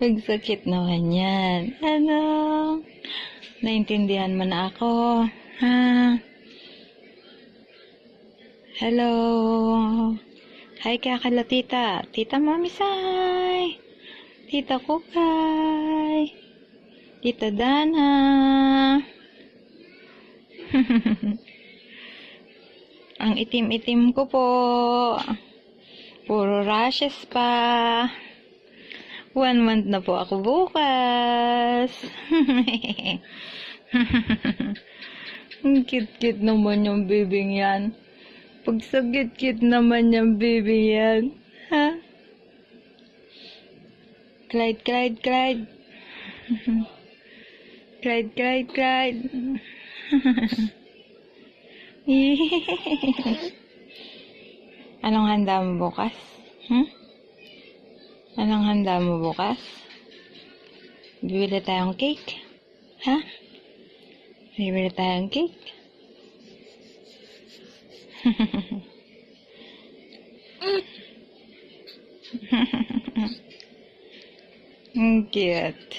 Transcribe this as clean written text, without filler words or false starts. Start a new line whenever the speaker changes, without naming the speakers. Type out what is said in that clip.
Pagsakit naman yan. Ano? Naintindihan mo na ako. Ha? Hello? Hi kaya kala tita. Tita Mami Sai. Tita Kukay. Tita Dana. Ang itim-itim ko po. Puro rashes pa. 1 month na po ako bukas. Ang cute-cute naman yung bibing yan. Pag sa cute-cute naman yung bibing yan. Ha? Clyde, Clyde, Clyde. Clyde, Clyde, Clyde. Anong handa mo bukas? Anong handa mo bukas? Bibili tayong cake? Ha? Bibili tayong cake? Cute.